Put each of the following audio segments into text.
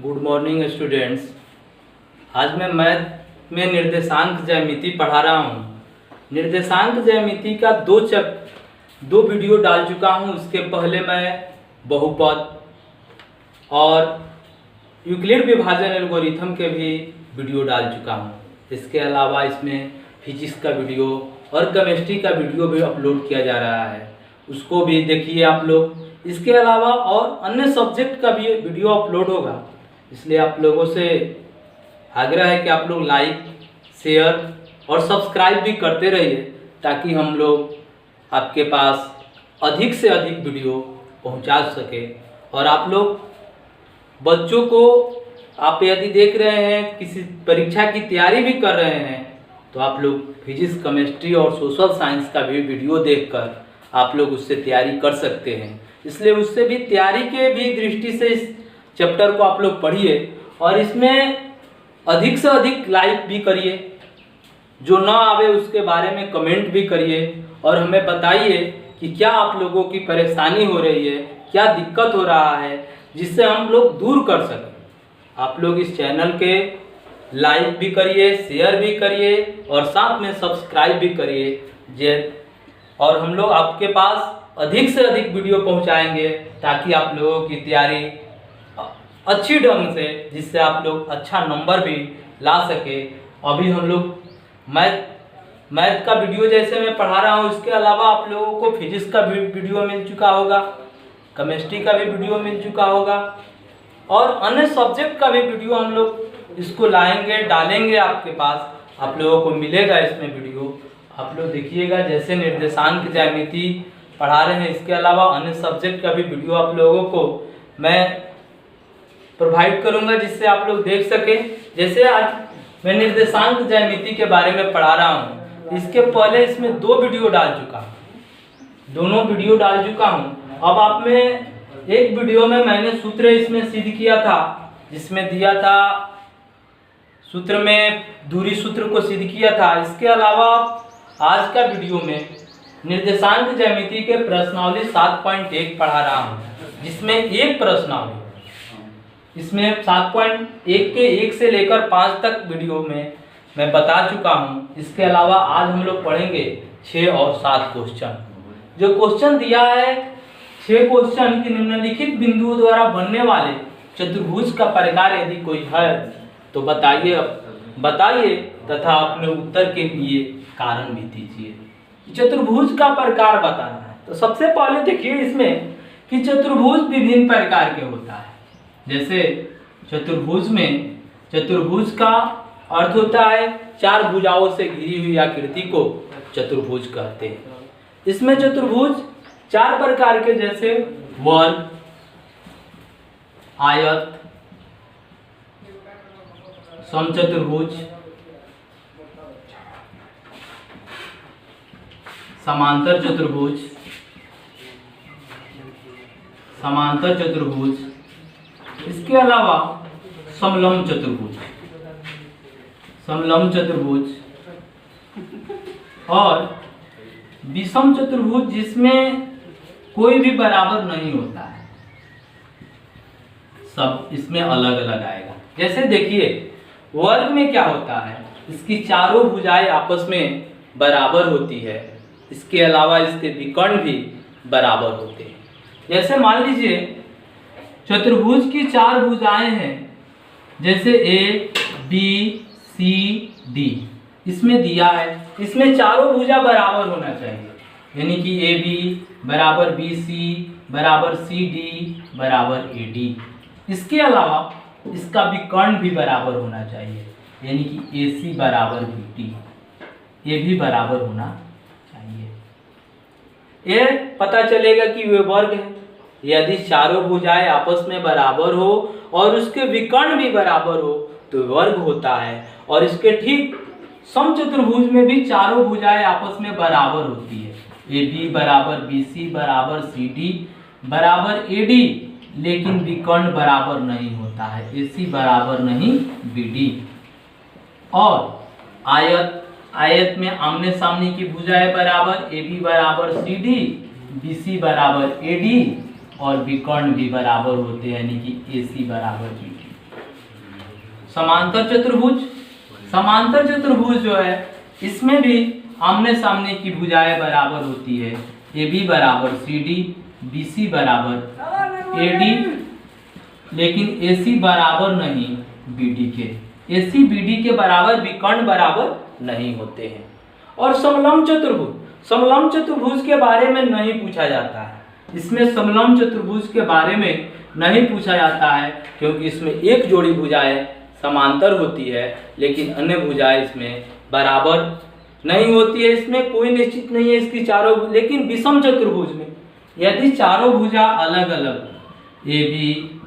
Good morning students. आज मैं math में निर्देशांक ज्यामिति पढ़ा रहा हूँ। निर्देशांक ज्यामिति का दो वीडियो डाल चुका हूँ। इसके पहले मैं बहुपद और यूक्लिड विभाजन एल्गोरिथम के भी वीडियो डाल चुका हूँ। इसके अलावा इसमें फिजिक्स का वीडियो और केमिस्ट्री का वीडियो भी अपलोड किया जा रहा है, उसको भी देखिए आप लोग। इसके अलावा और अन्य सब्जेक्ट का भी वीडियो अपलोड होगा, इसलिए आप लोगों से आग्रह है कि आप लोग लाइक, शेयर और सब्सक्राइब भी करते रहिए, ताकि हम लोग आपके पास अधिक से अधिक वीडियो पहुंचा सके। और आप लोग बच्चों को, आप यदि देख रहे हैं किसी परीक्षा की तैयारी भी कर रहे हैं, तो आप लोग फिजिक्स, केमिस्ट्री और सोशल साइंस का भी वीडियो देखकर आप लोग उससे तैयारी कर सकते हैं। इसलिए उससे भी तैयारी के भी दृष्टि से इस चैप्टर को आप लोग पढ़िए और इसमें अधिक से अधिक लाइक भी करिए। जो ना आवे उसके बारे में कमेंट भी करिए और हमें बताइए कि क्या आप लोगों की परेशानी हो रही है, क्या दिक्कत हो रहा है, जिससे हम लोग दूर कर सकें। आप लोग इस चैनल के लाइक भी करिए, शेयर भी करिए और साथ में सब्सक्राइब भी करिए। और हम लोग आपके पास अधिक से अधिक वीडियो पहुंचाएंगे, ताकि आप लोगों की तैयारी अच्छी ढंग से, जिससे आप लोग अच्छा नंबर भी ला सके। अभी हम लोग मैथ का वीडियो जैसे मैं पढ़ा रहा हूँ, इसके अलावा आप लोगों को फिजिक्स का भी वीडियो मिल चुका होगा, केमिस्ट्री का भी वीडियो मिल चुका होगा और अन्य सब्जेक्ट का भी वीडियो हम लोग इसको लाएंगे, डालेंगे आपके पास। आप लोगों को मिलेगा इसमें वीडियो, आप लोग देखिएगा। जैसे निर्देशांक ज्यामिति पढ़ा रहे हैं, इसके अलावा अन्य सब्जेक्ट का भी वीडियो आप लोगों को मैं प्रोवाइड करूंगा, जिससे आप लोग देख सकें। जैसे आज मैं निर्देशांक ज्यामिति के बारे में पढ़ा रहा हूँ, इसके पहले इसमें दो वीडियो डाल चुका हूँ, दोनों वीडियो डाल चुका हूँ। अब आप में एक वीडियो में मैंने सूत्र इसमें सिद्ध किया था, जिसमें दिया था सूत्र में दूरी सूत्र को सिद्ध किया था। इसके अलावा आज का वीडियो में निर्देशांक ज्यामिति के प्रश्नावली 7.1 पढ़ा रहा हूँ, जिसमें एक प्रश्नावली, इसमें 7.1 के 1 से लेकर 5 तक वीडियो में मैं बता चुका हूँ। इसके अलावा आज हम लोग पढ़ेंगे 6 और 7 क्वेश्चन। जो क्वेश्चन दिया है 6 क्वेश्चन की निम्नलिखित बिंदुओं द्वारा बनने वाले चतुर्भुज का प्रकार यदि कोई है तो बताइए तथा अपने उत्तर के लिए कारण भी दीजिए। चतुर्भुज का प्रकार बताना है, तो सबसे पहले देखिए इसमें कि चतुर्भुज विभिन्न प्रकार के होता है। जैसे चतुर्भुज का अर्थ होता है 4 भुजाओं से घिरी हुई आकृति को चतुर्भुज कहते हैं। इसमें चतुर्भुज 4 प्रकार के, जैसे वर्ग, आयत, समचतुर्भुज, समांतर चतुर्भुज, इसके अलावा समलंब चतुर्भुज और विषम चतुर्भुज, जिसमें कोई भी बराबर नहीं होता है, सब इसमें अलग अलग आएगा। जैसे देखिए वर्ग में क्या होता है, इसकी चारों भुजाएं आपस में बराबर होती है, इसके अलावा इसके विकर्ण भी बराबर होते हैं। जैसे मान लीजिए चतुर्भुज की 4 भुजाएं हैं, जैसे ए, बी, सी, डी, इसमें दिया है। इसमें चारों भुजा बराबर होना चाहिए, यानी कि ए बी बराबर बी सी बराबर सी डी बराबर ए डी। इसके अलावा इसका विकर्ण भी बराबर होना चाहिए, यानी कि ए सी बराबर बी डी, ये भी बराबर होना चाहिए। ये पता चलेगा कि वे वर्ग है यदि चारों भुजाएं आपस में बराबर हो और उसके विकर्ण भी बराबर हो तो वर्ग होता है। और इसके ठीक समचतुर्भुज में भी चारों भुजाएं आपस में बराबर होती है, ए बी बराबर बी सी बराबर सी डी बराबर ए डी, लेकिन विकर्ण बराबर नहीं होता है, ए सी बराबर नहीं बी डी। और आयत में आमने सामने की भुजाएं बराबर, ए बी बराबर सी डी, बी सी बराबर ए डी और विकर्ण भी बराबर होते हैं, यानी कि ए सी बराबर बी डी। समांतर चतुर्भुज। समांतर चतुर्भुज जो है इसमें भी आमने सामने की भुजाएं बराबर होती है। AB बराबर CD, BC बराबर AD, लेकिन AC बराबर नहीं BD के। AC BD के बराबर विकर्ण बराबर नहीं होते हैं। और समलंब चतुर्भुज, समलंब चतुर्भुज के बारे में नहीं पूछा जाता है। इसमें समलंब चतुर्भुज के बारे में नहीं पूछा जाता है क्योंकि इसमें एक जोड़ी भुजाएं समांतर होती है, लेकिन अन्य भुजाएं इसमें बराबर नहीं होती है। इसमें कोई निश्चित नहीं है इसकी चारों, लेकिन विषम चतुर्भुज में यदि चारों भुजा अलग अलग, AB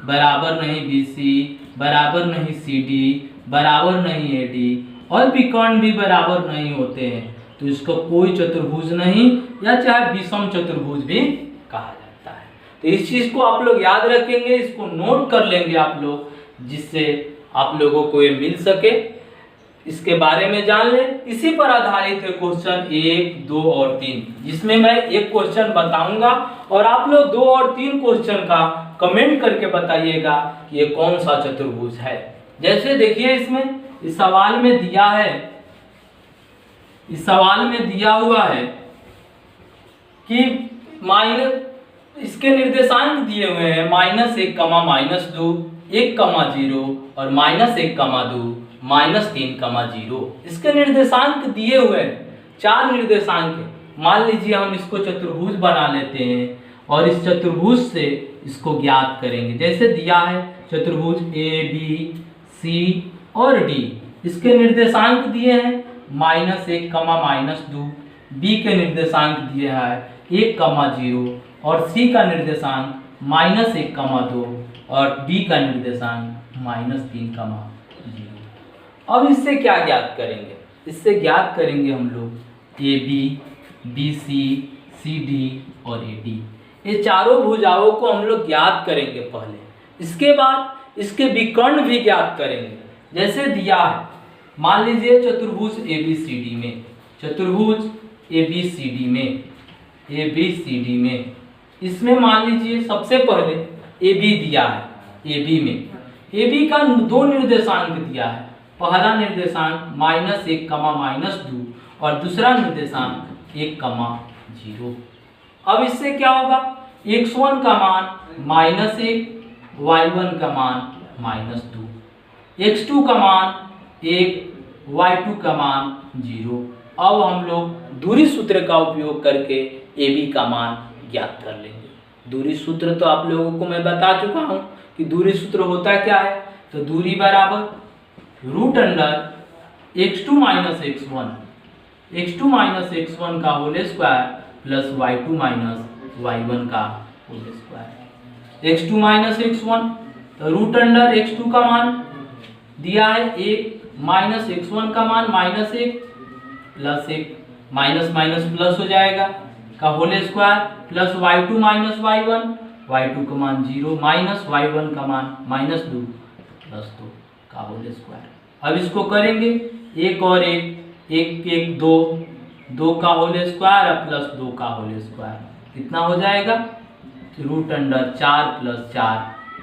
बराबर नहीं BC बराबर नहीं CD बराबर नहीं AD और विकर्ण भी बराबर नहीं होते हैं तो इसको कोई चतुर्भुज नहीं या चाहे विषम चतुर्भुज भी कहा जाता है। तो इस चीज को आप लोग याद रखेंगे, इसको नोट कर लेंगे आप लोग, जिससे आप लोगों को ये मिल सके, इसके बारे में जान ले। इसी पर आधारित है क्वेश्चन 1, 2 और 3, जिसमें मैं एक क्वेश्चन बताऊंगा और आप लोग 2 और 3 क्वेश्चन का कमेंट करके बताइएगा कि ये कौन सा चतुर्भुज है। जैसे देखिए इसमें इस सवाल में दिया है, इस सवाल में दिया हुआ है कि माइनस, इसके निर्देशांक दिए हुए हैं -1, -2, 1, 0 और -1, 2, -3, 0। इसके निर्देशांक दिए हुए हैं, 4 निर्देशांक है। मान लीजिए हम इसको चतुर्भुज बना लेते हैं और इस चतुर्भुज से इसको ज्ञात करेंगे। जैसे दिया है चतुर्भुज ABC और D, इसके निर्देशांक दिए हैं -1, -2, B के निर्देशांक दिए हैं 1, 0 और C का निर्देशांक -1, 2 और D का निर्देशांक -3, 0। अब इससे क्या ज्ञात करेंगे? इससे ज्ञात करेंगे हम लोग AB, BC, CD और AD, ये चारों भुजाओं को हम लोग ज्ञात करेंगे पहले। इसके बाद इसके विकर्ण भी ज्ञात करेंगे। जैसे दिया है, मान लीजिए चतुर्भुज ABCD में, चतुर्भुज ABCD में, ABCD में इसमें मान लीजिए सबसे पहले AB दिया है। AB में AB का 2 निर्देशांक दिया है। पहला निर्देशांक -1, -2 और दूसरा निर्देशांक 1, 0। अब इससे क्या होगा? x1 का मान -1, y1 का मान -2, x2 का मान 1, y2 का मान 0। अब हम लोग दूरी सूत्र का उपयोग करके AB का मान ज्ञात कर लेंगे। दूरी सूत्र तो आप लोगों को मैं बता चुका हूं कि दूरी सूत्र होता क्या है। तो दूरी बराबर √x2 - x1, x2 - x1 का whole square plus y2 - y1 का होल स्क्वायर। x2 - x1 तो √x2 का मान दिया है 1, -x1 का मान -1 प्लस 1, माइनस प्लस हो जाएगा का whole square plus y2 - y1, y2 का मान 0 माइनस y1 का मान -2 प्लस 2 का होल स्क्वायर। अब इसको करेंगे 1 और 1, 1, 1, 2, 2 का होल स्क्वायर प्लस 2 का होल स्क्वायर, कितना हो जाएगा? √4 + 4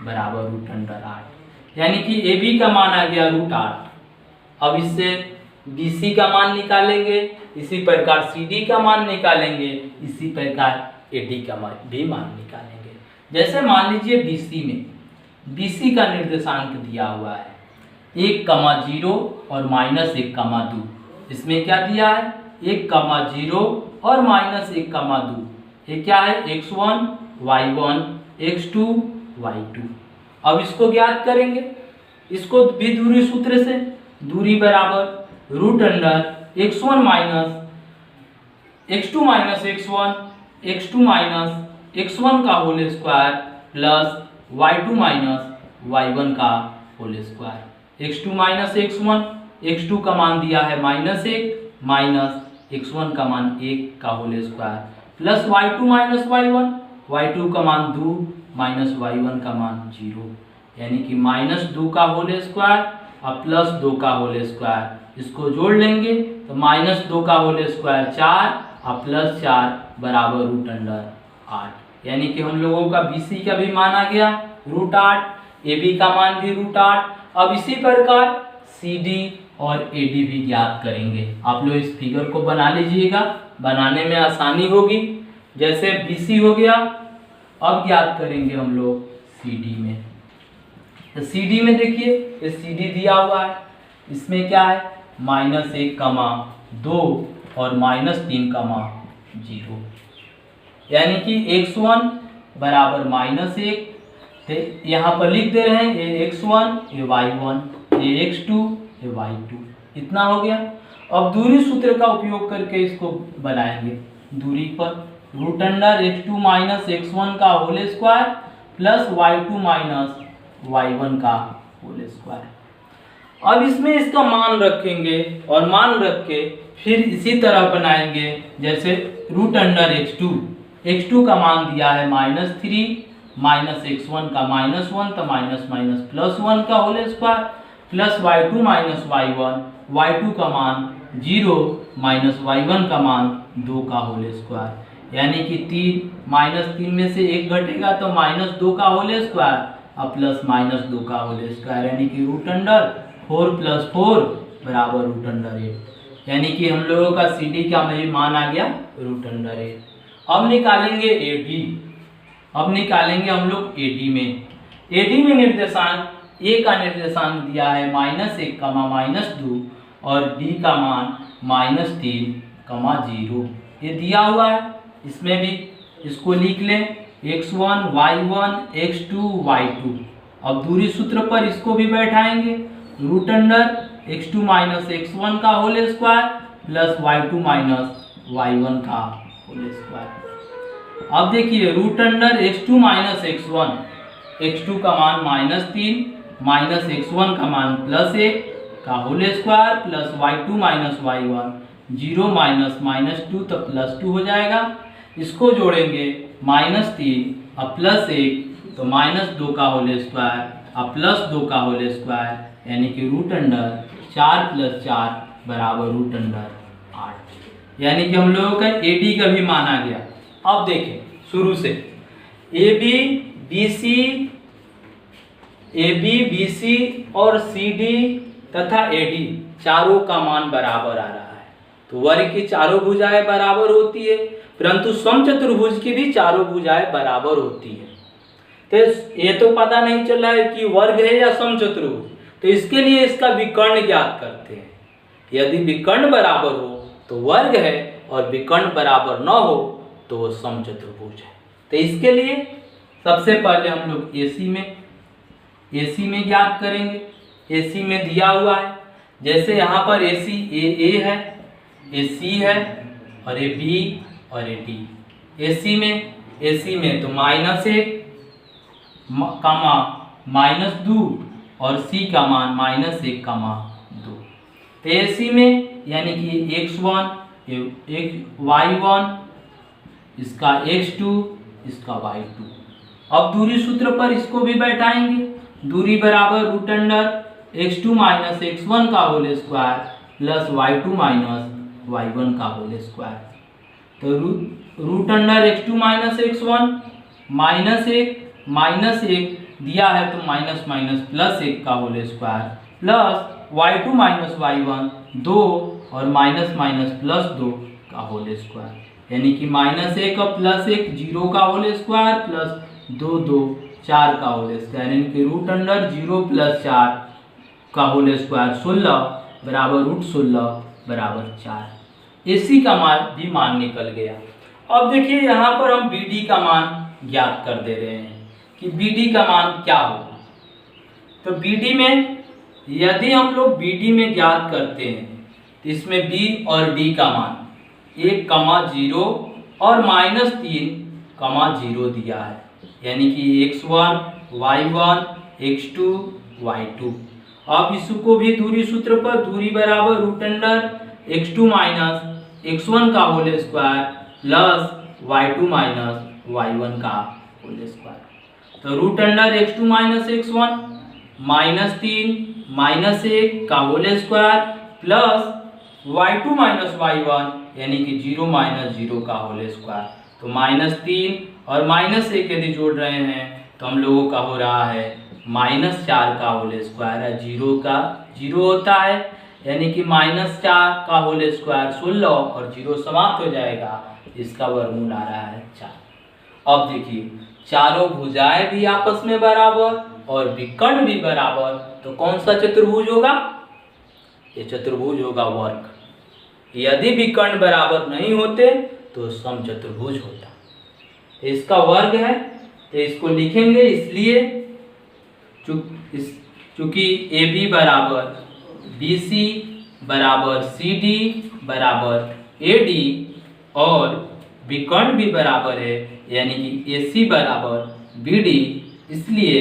बराबर √8, यानी कि AB का मान आ गया √8। अब इससे BC का मान निकालेंगे, इसी प्रकार CD का मान निकालेंगे, इसी प्रकार AD का भी मान निकालेंगे। जैसे मान लीजिए BC में, BC का निर्देशांक दिया हुआ है 1, 0 और -1, 2। इसमें क्या दिया है? 1, 0 और -1, 2। ये क्या है? x1, y1, x2, y2। अब इसको ज्ञात करेंगे, इसको भी दूरी सूत्र से। दूरी बराबर √x1 - x2 - x1 का whole square plus y2 - y1 का whole square. x2 - x1, x2 का मान दिया है -1 माइनस x1 का मान 1 का whole square plus y2 - y1, y2 का मान 2 माइनस y1 का मान 0, यानी कि -2 का होल स्क्वायर और प्लस 2 का होल स्क्वायर। इसको जोड़ लेंगे तो -2 का होल स्क्वायर 4 और प्लस 4 बराबर √8, यानी कि हम लोगों का BC का भी मान आ गया √8, AB का मान भी √8 अब इसी प्रकार CD और AD भी ज्ञात करेंगे। आप लोग इस फिगर को बना लीजिएगा, बनाने में आसानी होगी। जैसे BC हो गया, अब ज्ञात करेंगे हम लोग CD में। तो CD में देखिए ये CD दिया हुआ है, इसमें क्या है -1, 2 और -3, 0, यानी कि x1 बराबर -1। तो यहाँ पर लिख दे रहे हैं ये x1 ये y1 ये x2 ये y2, इतना हो गया। अब दूरी सूत्र का उपयोग करके इसको बनाएंगे। दूरी पर √x2 - x1 का whole square plus y2 - y1 का होल स्क्वायर। अब इसमें इसका मान रखेंगे और मान रख के फिर इसी तरह बनाएंगे। जैसे √x2, x2 का मान दिया है -3 माइनस x1 का -1 तो +1 का whole square plus y2 - y1, y2 का मान 0 माइनस y1 का मान 2 का होल स्क्वायर, यानी कि 3 में से 1 घटेगा तो -2 का होल स्क्वायर और प्लस -2 का होल स्क्वायर, यानी कि √4 + 4 बराबर √8, यानी कि हम लोगों का CD का मान आ गया √8। अब निकालेंगे AD। अब निकालेंगे हम लोग AD में। AD में निर्देशांक A का निर्देशांक दिया है -1, -2 और D का मान -3, 0, ये दिया हुआ है। इसमें भी इसको लिख लें x1 y1 x2 y2। अब दूरी सूत्र पर इसको भी बैठाएंगे। √x2 - x1 का whole square plus y2 - y1 का होल स्क्वायर। अब देखिए √x2 - x1, x2 का मान -3 माइनस x1 का मान +1 का whole square plus y2 - y1, 0 -2 तो +2 हो जाएगा। इसको जोड़ेंगे -3 और +1 तो -2 का होल स्क्वायर और +2 का होल स्क्वायर, यानी कि √4 + 4 बराबर √8, यानी कि हम लोगों का AD का भी मान आ गया। अब देखें शुरू से AB BC और CD तथा AD चारों का मान बराबर आ रहा है। तो वर्ग की चारों भुजाएं बराबर होती है, परंतु समचतुर्भुज की भी चारों भुजाएं बराबर होती है। तो ये तो पता नहीं चल रहा है कि वर्ग है या समचतुर्भुज, तो इसके लिए इसका विकर्ण ज्ञात करते हैं। यदि विकर्ण बराबर हो तो वर्ग है और विकर्ण बराबर न हो तो वो समचतुर्भुज है। तो इसके लिए सबसे पहले हम लोग AC में ज्ञात करेंगे। AC में दिया हुआ है, जैसे यहाँ पर AC A है, AC है और ये B और ये D। AC में तो -1, -2 और C का मान -1, 2। तो AC में यानी कि x1 y1 इसका x2 इसका y2। अब दूरी सूत्र पर इसको भी बैठाएंगे। दूरी बराबर √x2 - x1 का whole square plus y2 - y1 का होल स्क्वायर। तो √x2 - x1 -1 दिया है तो +1 का whole square plus y2 - y1 2 और +2 का होल स्क्वायर, यानी कि -1 और +1 0 का होल स्क्वायर प्लस 2 4 का होल स्क्वायर, यानी कि √0 + 4 का होल स्क्वायर 16 बराबर √16 बराबर 4। AC का मान निकल गया। अब देखिए यहाँ पर हम BD का मान ज्ञात कर दे रहे हैं कि BD का मान क्या होगा। तो BD में यदि हम लोग BD में ज्ञात करते हैं तो इसमें B और D का मान 1, 0 और -3, 0 दिया है, यानी कि x1 y1 x2 y2। अब इसको भी दूरी सूत्र पर दूरी बराबर √x2 - x1 का whole square plus y2 - y1 का होल स्क्वायर। तो √x2 - x1 -3 -1 का whole square plus y2 - y1 यानी कि 0 - 0 का होल स्क्वायर। तो -3 और -1 यदि जोड़ रहे हैं तो हम लोगों का हो रहा है -4 का होल स्क्वायर है। 0 का 0 होता है, यानी कि -4 का होल स्क्वायर 16 और 0 समाप्त हो जाएगा, इसका वर्गमूल आ रहा है 4। अब देखिए चारों भुजाएं भी आपस में बराबर और विकर्ण भी बराबर, तो कौन सा चतुर्भुज होगा? ये चतुर्भुज होगा वर्ग। यदि विकर्ण बराबर नहीं होते तो समचतुर्भुज होता। इसका वर्ग है तो इसको लिखेंगे, इसलिए चूंकि AB बराबर BC बराबर CD बराबर AD और विकर्ण भी बराबर है, यानी कि AC बराबर BD, इसलिए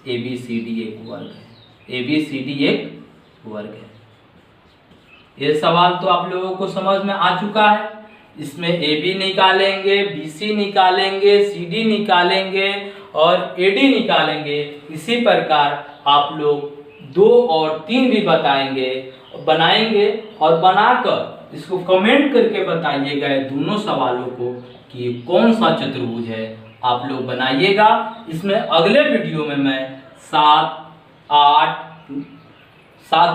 ABCD एक वर्ग है। ABCD एक वर्ग है। ये सवाल तो आप लोगों को समझ में आ चुका है। इसमें AB निकालेंगे, BC निकालेंगे, CD निकालेंगे और AD निकालेंगे। इसी प्रकार आप लोग 2 और 3 भी बनाएंगे और बनाकर इसको कमेंट करके बताइएगा दोनों सवालों को कि कौन सा चतुर्भुज है। आप लोग बनाइएगा। इसमें अगले वीडियो में मैं 7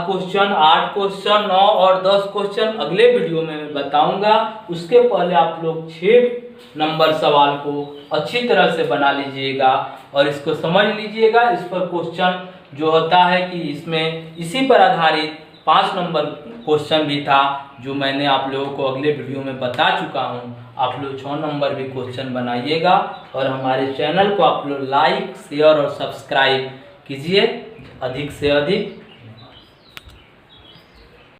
क्वेश्चन, 8 क्वेश्चन, 9 और 10 क्वेश्चन अगले वीडियो में बताऊंगा। उसके पहले आप लोग 6 नंबर सवाल को अच्छी तरह से बना लीजिएगा और इसको समझ लीजिएगा। इस पर क्वेश्चन जो होता है कि इसमें इसी पर आधारित 5 नंबर क्वेश्चन भी था, जो मैंने आप लोगों को अगले वीडियो में बता चुका हूं। आप लोग 6 नंबर भी क्वेश्चन बनाइएगा और हमारे चैनल को आप लोग लाइक, शेयर और सब्सक्राइब कीजिए अधिक से अधिक।